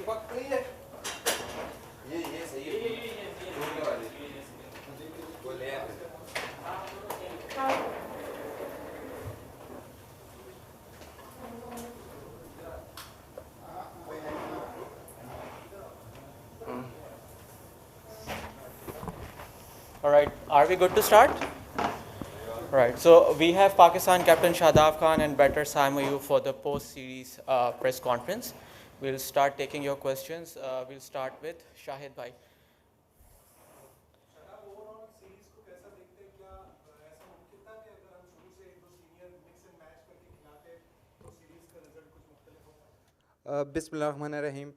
ये सही है, ढूंढने वाली वो ले आए। All right, are we good to start? Right, so we have Pakistan captain Shadab Khan and batter Saim Ayub for the post-series press conference. We'll start taking your questions. We'll start with Shahid Bhai. बिस्मिल्लाहिर्रहमानिर्रहीम।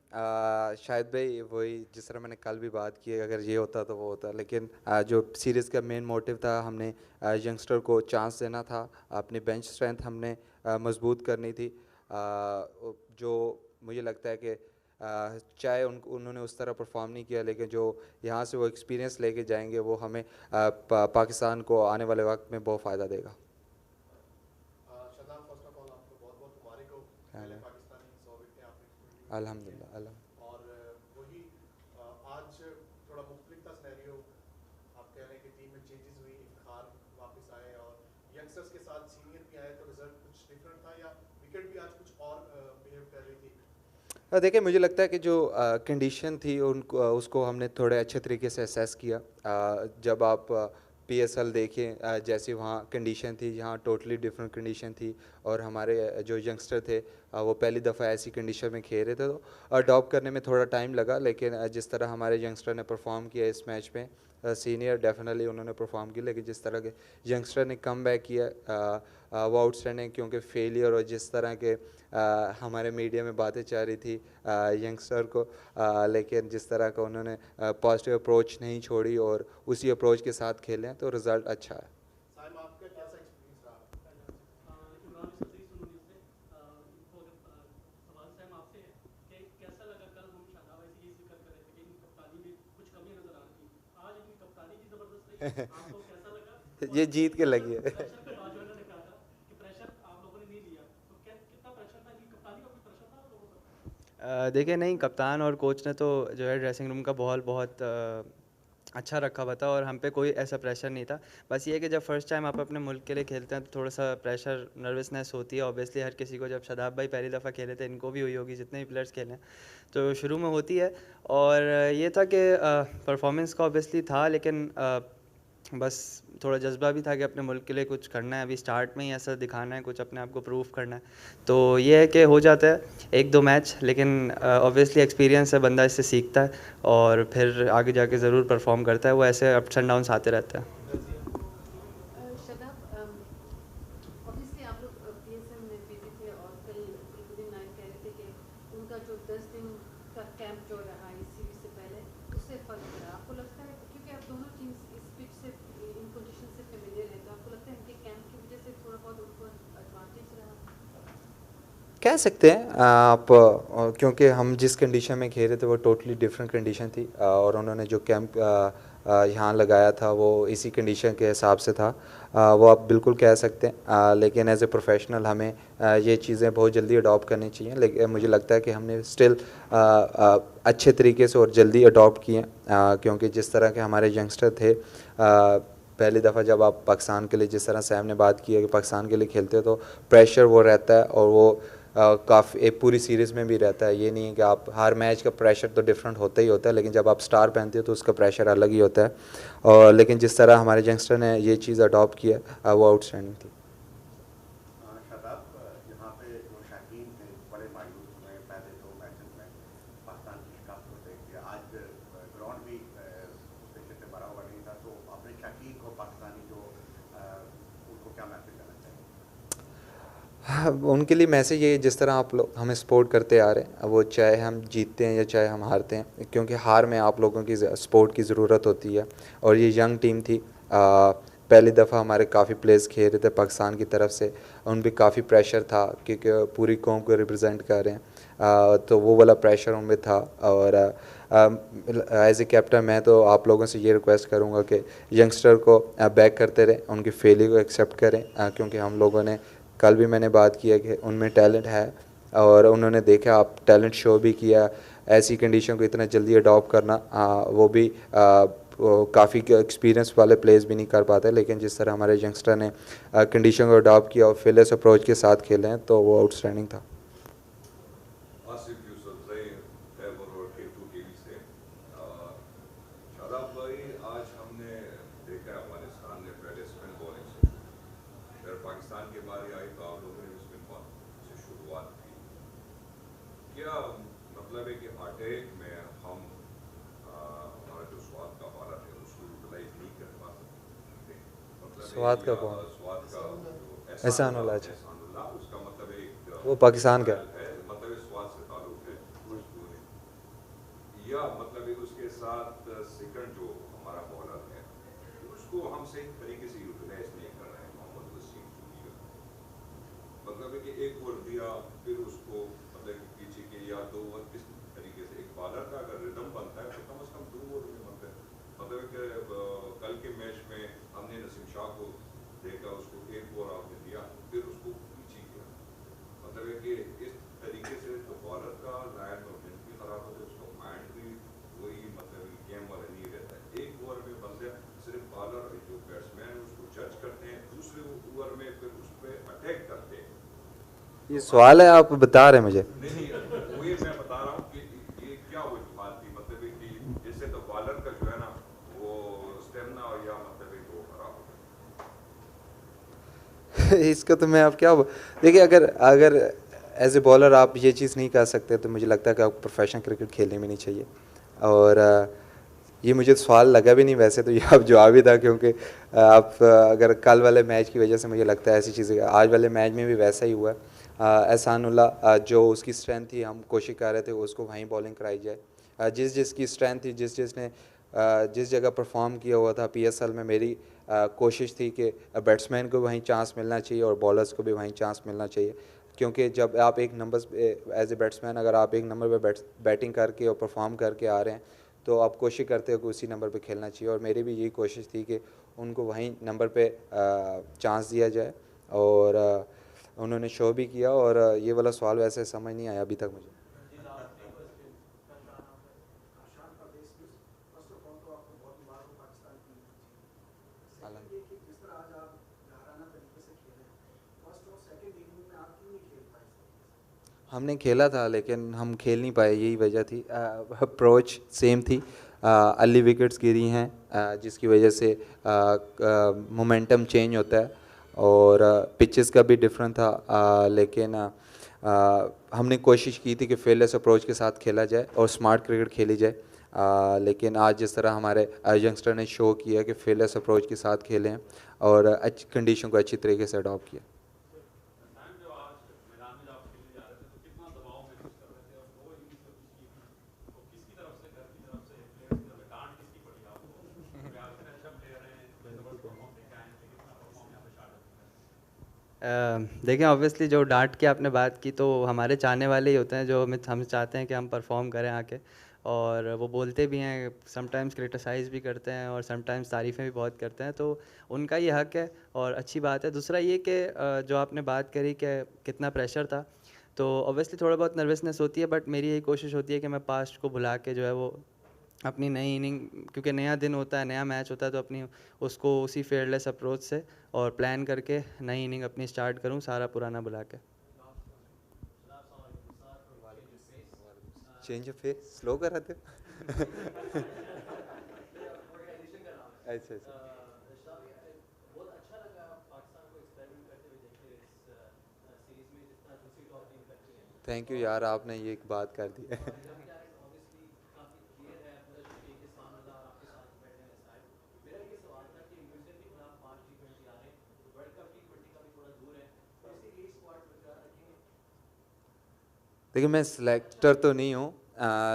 शायद भाई वही जिस तरह मैंने कल भी बात की है, अगर ये होता तो वो होता, लेकिन जो सीरीज़ का मेन मोटिव था, हमने यंगस्टर को चांस देना था, अपनी बेंच स्ट्रेंथ हमने मजबूत करनी थी। जो मुझे लगता है कि चाहे उन्होंने उस तरह परफॉर्म नहीं किया, लेकिन जो यहाँ से वो एक्सपीरियंस लेके जाएंगे वो हमें पाकिस्तान को आने वाले वक्त में बहुत फ़ायदा देगा। अल्हम्दुलिल्लाह। और वही आज थोड़ा मुख्तलिफ था सिनेरियो, आप कह रहे हैं कि टीम में चेंजेस हुई, इफ्तिखार वापस आए और यंगस्टर्स के साथ सीनियर भी आए, तो रिजल्ट कुछ डिफरेंट था या विकेट भी आज कुछ और बिहेव कर रही थी? देखिए, मुझे लगता है कि जो कंडीशन थी उनको उसको हमने थोड़े अच्छे तरीके से असेस किया। जब आप पीएसएल देखें, जैसे वहाँ कंडीशन थी, यहाँ टोटली डिफरेंट कंडीशन थी, और हमारे जो यंगस्टर थे वो पहली दफ़ा ऐसी कंडीशन में खेल रहे थे, तो अडॉप्ट करने में थोड़ा टाइम लगा। लेकिन जिस तरह हमारे यंगस्टर ने परफॉर्म किया इस मैच में, सीनियर डेफिनेटली उन्होंने परफॉर्म किया, लेकिन जिस तरह के यंगस्टर ने कम बैक किया वो आउटस्टैंडिंग। क्योंकि फेलियर और जिस तरह के हमारे मीडिया में बातें चल रही थी यंगस्टर को, लेकिन जिस तरह का उन्होंने पॉजिटिव अप्रोच नहीं छोड़ी और उसी अप्रोच के साथ खेले हैं, तो रिज़ल्ट अच्छा है। साइम, आपका कैसा एक्सपीरियंस रहा? ये जीत के लगी है। देखिए, नहीं, कप्तान और कोच ने तो जो है ड्रेसिंग रूम का माहौल बहुत अच्छा रखा हुआ था और हम पे कोई ऐसा प्रेशर नहीं था। बस ये है कि जब फर्स्ट टाइम आप अपने मुल्क के लिए खेलते हैं तो थोड़ा सा प्रेशर, नर्वसनेस होती है ऑब्वियसली हर किसी को। जब शादाब भाई पहली दफ़ा खेले थे, इनको भी हुई होगी, जितने भी प्लेयर्स खेले हैं, तो शुरू में होती है। और ये था कि परफॉर्मेंस का ऑब्वियसली था, लेकिन बस थोड़ा जज्बा भी था कि अपने मुल्क के लिए कुछ करना है, अभी स्टार्ट में ही ऐसा दिखाना है, कुछ अपने आप को प्रूव करना है। तो ये है कि हो जाता है एक दो मैच, लेकिन ऑब्वियसली एक्सपीरियंस है, बंदा इससे सीखता है और फिर आगे जाके ज़रूर परफॉर्म करता है। वो ऐसे अप्स एंड डाउन्स आते रहते हैं। ऑब्वियसली आप लोग पीएसएल में बिजी थे और कल कुलदीप नायक कह रहे थे कि उनका जो 10 दिन का कैंप जो रहा इस सीरीज से पहले, उससे फर्क पड़ा। आपको लगता है क्योंकि आप दोनों टीम्स इस पिच से, इन पोजीशन से फेमिलियर हैं, तो आपको लगता है इनके कैंप की वजह से थोड़ा बहुत उनको एडवांटेज रहा? कह सकते हैं आप, क्योंकि हम जिस कंडीशन में खेल रहे थे वो टोटली डिफरेंट कंडीशन थी, और उन्होंने जो कैंप यहाँ लगाया था वो इसी कंडीशन के हिसाब से था। वो आप बिल्कुल कह सकते हैं, लेकिन एज ए प्रोफेशनल हमें ये चीज़ें बहुत जल्दी अडॉप्ट करनी चाहिए। लेकिन मुझे लगता है कि हमने स्टिल अच्छे तरीके से और जल्दी अडॉप्ट किए, क्योंकि जिस तरह के हमारे यंगस्टर थे, पहली दफ़ा जब आप पाकिस्तान के लिए, जिस तरह सैम ने बात की है कि पाकिस्तान के लिए खेलते हैं, तो प्रेशर वो रहता है, और वो काफ़ी एक पूरी सीरीज़ में भी रहता है। ये नहीं है कि आप हर मैच का प्रेशर तो डिफरेंट होता ही होता है, लेकिन जब आप स्टार पहनते हो तो उसका प्रेशर अलग ही होता है। और लेकिन जिस तरह हमारे यंगस्टर ने ये चीज़ अडॉप्ट किया वो आउटस्टैंडिंग थी। शादाब, यहाँ पे जो शकीन थे बड़े मायूस हुए पहले दो मैचेस में पाकिस्तान की शिकस्त को देख के। आज ग्राउंड भी उस तरीके से भरा हुआ नहीं था, तो अपने शकीन को पाकिस्तानी जो उनको क्या मैसेज करना चाहिए? उनके लिए मैसेज ये, जिस तरह आप लोग हमें सपोर्ट करते आ रहे हैं, वो चाहे हम जीतते हैं या चाहे हम हारते हैं, क्योंकि हार में आप लोगों की सपोर्ट की ज़रूरत होती है। और ये यंग टीम थी, पहली दफ़ा हमारे काफ़ी प्लेयर्स खेल रहे थे पाकिस्तान की तरफ से, उन पर काफ़ी प्रेशर था क्योंकि पूरी कौम को रिप्रेजेंट कर रहे हैं, तो वो वाला प्रेशर उनमें था। और एज ए कैप्टन मैं तो आप लोगों से ये रिक्वेस्ट करूँगा कि यंगस्टर को बैक करते रहें, उनकी फेलियर को एक्सेप्ट करें, क्योंकि हम लोगों ने कल भी मैंने बात की है कि उनमें टैलेंट है और उन्होंने देखा, आप टैलेंट शो भी किया। ऐसी कंडीशन को इतना जल्दी अडॉप्ट करना वो भी काफ़ी एक्सपीरियंस वाले प्लेयर्स भी नहीं कर पाते, लेकिन जिस तरह हमारे यंगस्टर ने कंडीशन को अडॉप्ट किया और फेलियर्स अप्रोच के साथ खेले हैं तो वो आउटस्टैंडिंग था। आसिफ यूसुफजई खैबर रोड के 2 टीवी से। शादाब भाई, आज हमने देखा अफगानिस्तान ने पहले स्पिन बॉलिंग से फिर पाकिस्तान की बारी आई तो आप लोगों ने स्पिन बॉलिंग से शुरुआत की। क्या मतलब है कि अटैक में हम हमारा जो स्वाद का बालर है उसको यूटिलाइज नहीं कर पाते? मतलब स्वाद का कौन? स्वाद का जो एहसानुल्लाह, एहसानुल्लाह, उसका मतलब एक वो पाकिस्तान का है, मतलब इस स्वाद से ताल्लुक है उसको, या मतलब एक उसके साथ सेकंड जो हमारा बॉलर है उसको हम सही तरीके से यूटिलाइज नहीं कर रहे हैं। मोहम्मद वसीम चुनिया मतलब है कि एक ओवर दिया फिर उसको मतलब कि पीछे के या 2 ओवर किस तरीके से एक बॉलर का अगर रिदम बनता है तो कम से कम 2 ओवर में मतलब है कि कल के मैच में हमने नसीम शाह को देखा, उसको 1 ओवर आपने दिया फिर उसको पीछे किया। मतलब है कि इस तरीके से तो बॉलर का लाइन और मिनट भी खराब होता है, उसका माइंड भी वही मतलब गेम वाला नहीं रहता है। 1 ओवर में बंदे सिर्फ बॉलर जो बैट्समैन है उसको जज करते हैं, दूसरे ओवर में फिर उस पर अटैक करते हैं। ये सवाल है आप बता रहे हैं मुझे? नहीं, वही मैं बता रहा हूँ कि ये क्या वजूहत थी, मतलब कि जैसे तो बॉलर का जो है ना वो स्टेमिना या मतलब वो खराब हो इसका तो मैं आप क्या देखिए, अगर एज ए बॉलर आप ये चीज़ नहीं कर सकते तो मुझे लगता है कि आपको प्रोफेशनल क्रिकेट खेलने भी नहीं चाहिए। और ये मुझे सवाल लगा भी नहीं वैसे तो, ये आप जवाब ही था, क्योंकि आप अगर कल वाले मैच की वजह से मुझे लगता है ऐसी चीज़ें आज वाले मैच में भी वैसा ही हुआ है। एहसानुल्लाह जो उसकी स्ट्रेंथ थी हम कोशिश कर रहे थे उसको वहीं बॉलिंग कराई जाए। जिसकी स्ट्रेंथ थी जिसने जिस जगह परफॉर्म किया हुआ था PSL में, मेरी कोशिश थी कि बैट्समैन को वहीं चांस मिलना चाहिए और बॉलर्स को भी वहीं चांस मिलना चाहिए, क्योंकि जब आप एक नंबर एज ए बैट्समैन अगर आप एक नंबर पे बैटिंग करके और परफॉर्म करके आ रहे हैं तो आप कोशिश करते हो कि उसी नंबर पे खेलना चाहिए। और मेरी भी यही कोशिश थी कि उनको वहीं नंबर पे चांस दिया जाए और उन्होंने शो भी किया। और ये वाला सवाल वैसे समझ नहीं आया अभी तक मुझे। हमने खेला था लेकिन हम खेल नहीं पाए, यही वजह थी। अप्रोच सेम थी, अर्ली विकेट्स गिरी हैं जिसकी वजह से मोमेंटम चेंज होता है और पिचेस का भी डिफरेंट था। लेकिन हमने कोशिश की थी कि फेयरलेस अप्रोच के साथ खेला जाए और स्मार्ट क्रिकेट खेली जाए। लेकिन आज जिस तरह हमारे यंगस्टर ने शो किया कि फेयरलेस अप्रोच के साथ खेलें और अच्छी कंडीशन को अच्छी तरीके से अडॉप्ट किया। देखिए ऑब्वियसली जो डांट की आपने बात की तो हमारे चाहने वाले ही होते हैं जो हम चाहते हैं कि हम परफॉर्म करें आके, और वो बोलते भी हैं, समटाइम्स क्रिटिसाइज़ भी करते हैं और समटाइम्स तारीफ़ें भी बहुत करते हैं, तो उनका ये हक है और अच्छी बात है। दूसरा ये कि जो आपने बात करी कि कितना प्रेशर था, तो ऑब्वियसली थोड़ा बहुत नर्वसनेस होती है, बट मेरी यही कोशिश होती है कि मैं पास्ट को भुला के जो है वो अपनी नई इनिंग, क्योंकि नया दिन होता है, नया मैच होता है, तो अपनी उसको उसी फेयरलेस अप्रोच से और प्लान करके नई इनिंग अपनी स्टार्ट करूं, सारा पुराना भुला के। चेंज ऑफ फेस स्लो कर रहे थे। अच्छा थैंक यू यार, आपने ये एक बात कर दी है। देखिए मैं सिलेक्टर तो नहीं हूँ,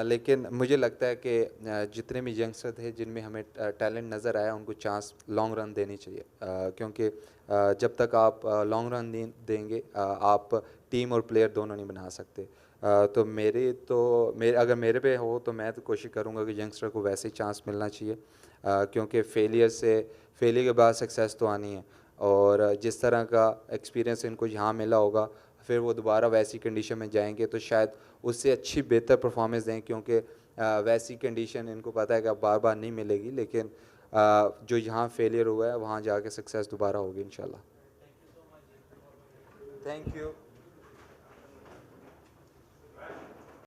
लेकिन मुझे लगता है कि जितने भी यंगस्टर थे जिनमें हमें टैलेंट नज़र आया उनको चांस लॉन्ग रन देनी चाहिए, क्योंकि जब तक आप लॉन्ग रन देंगे आप टीम और प्लेयर दोनों नहीं बना सकते। तो अगर मेरे पे हो तो मैं तो कोशिश करूँगा कि यंगस्टर को वैसे ही चांस मिलना चाहिए, क्योंकि फेलियर के बाद सक्सेस तो आनी है। और जिस तरह का एक्सपीरियंस इनको यहाँ मिला होगा फिर वो दोबारा वैसी कंडीशन में जाएंगे तो शायद उससे अच्छी बेहतर परफॉर्मेंस दें, क्योंकि वैसी कंडीशन इनको पता है कि अब बार बार नहीं मिलेगी, लेकिन जो यहाँ फेलियर हुआ है वहाँ जाके सक्सेस दोबारा होगी इंशाल्लाह। Thank you.